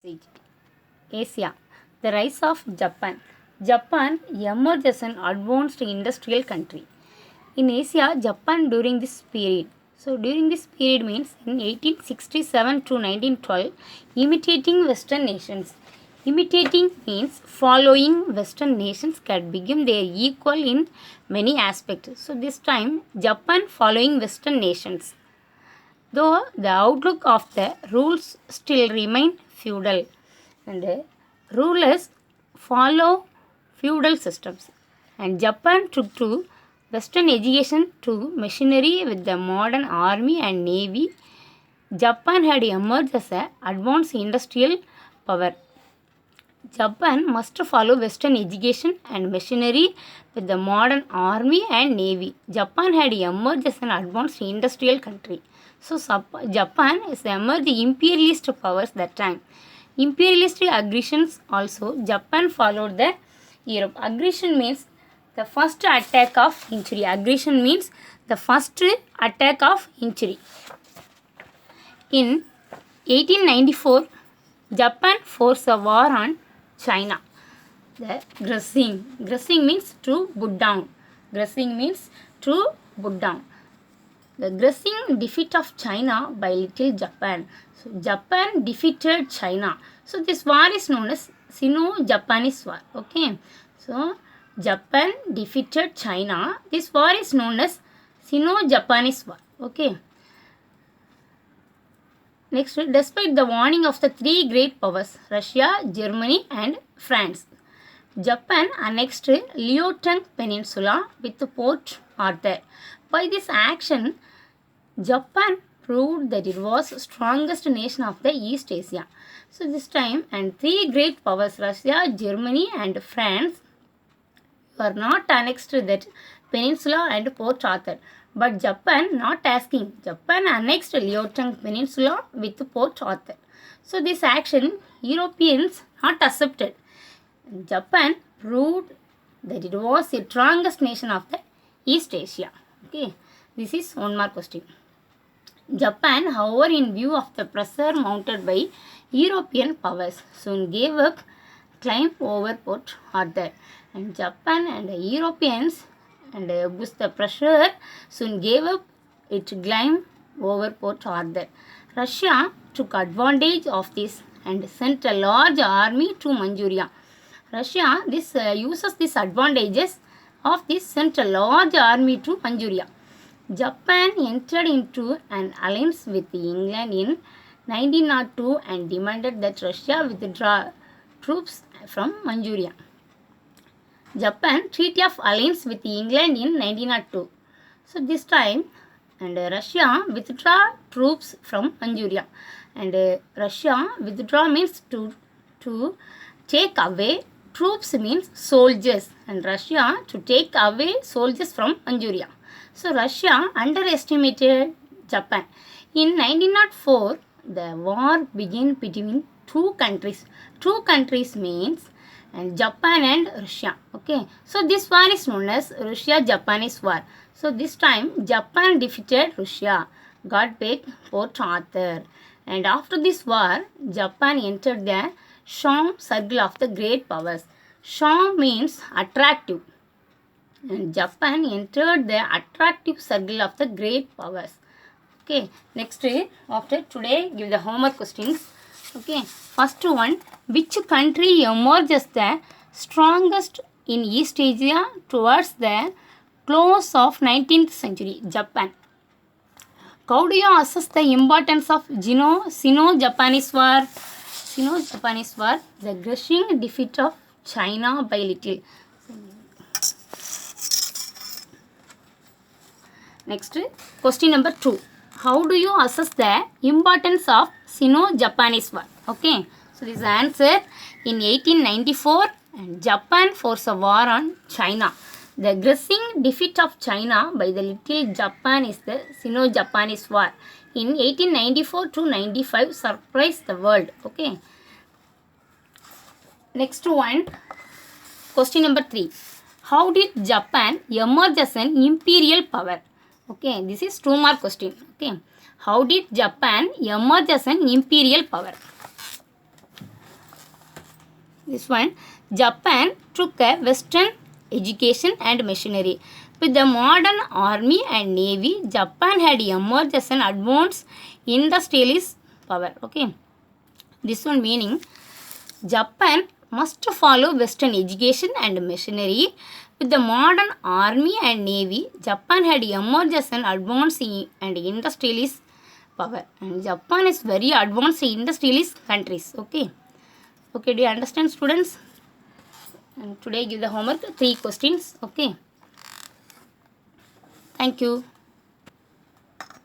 Asia. The rise of Japan. Japan emerged as an advanced industrial country. In Asia, Japan during this period. So during this period means in 1867 to 1912, imitating Western nations. Imitating means following Western nations can become their equal in many aspects. So this time, Japan following Western nations. Though the outlook of the rules still remain feudal and rulers follow feudal systems, and Japan took to Western education to machinery with the modern army and navy. Japan had emerged as an advanced industrial power. Japan must follow Western education and machinery with the modern army and navy. Japan had emerged as an advanced industrial country. So Japan is emerged imperialist powers that time. Imperialist aggressions also, Japan followed the Europe. Aggression means the first attack of injury. Aggression means the first attack of injury. In 1894, Japan forced a war on China. The Gressing means to put down. Gressing means to put down. The Gressing defeat of China by Little Japan. So Japan defeated China. So this war is known as Sino-Japanese War. Okay. So Japan defeated China. This war is known as Sino-Japanese War. Okay. Next, despite the warning of the three great powers, Russia, Germany and France, Japan annexed Liaotung Peninsula with Port Arthur. By this action, Japan proved that it was the strongest nation of the East Asia. So this time, and three great powers, Russia, Germany and France, were not annexed that peninsula and Port Arthur. But Japan not asking. Japan annexed Liaotung Peninsula with Port Arthur. So this action Europeans not accepted. Japan proved that it was the strongest nation of the East Asia. Okay, this is one more question. Japan, however, in view of the pressure mounted by European powers, soon gave up claim over Port Arthur. And Japan and the Europeans and with the pressure soon gave up its claim over Port Arthur. Russia took advantage of this and sent a large army to Manchuria. Russia uses these advantages of this, sent a large army to Manchuria. Japan entered into an alliance with England in 1902 and demanded that Russia withdraw troops from Manchuria. Japan Treaty of Alliance with England in 1902. So this time, and Russia withdraw troops from Manchuria. And Russia withdraw means to take away, troops means soldiers, and Russia to take away soldiers from Manchuria. So Russia underestimated Japan. In 1904, the war began between two countries. Two countries means and Japan and Russia. Okay, so this war is known as Russia-Japanese War. So this time Japan defeated Russia, got back Port Arthur, and after this war Japan entered the charm circle of the great powers. Charm means attractive, and Japan entered the attractive circle of the great powers. Okay, next after today give the homework questions. Okay, first one, which country emerged as the strongest in East Asia towards the close of 19th century? Japan. How do you assess the importance of Sino-Japanese War? Sino-Japanese War, the crushing defeat of China by little. Next, question number 2. How do you assess the importance of Sino-Japanese War? Okay, so this answer in 1894, and Japan forced a war on China. The crushing defeat of China by the little Japan is the Sino-Japanese War. In 1894 to 95, surprised the world. Okay. Next one, question number 3. How did Japan emerge as an imperial power? Okay, this is 2 mark question. Okay, how did Japan emerge as an imperial power? This one, Japan took a Western education and machinery. With the modern army and navy, Japan had emerged as an advanced industrialist power. Okay. This one meaning Japan must follow Western education and machinery. With the modern army and navy, Japan had emerged as an advanced and industrialist power. And Japan is very advanced industrialist countries. Okay. Okay, do you understand, students? And today give the homework 3 questions. Okay. Thank you.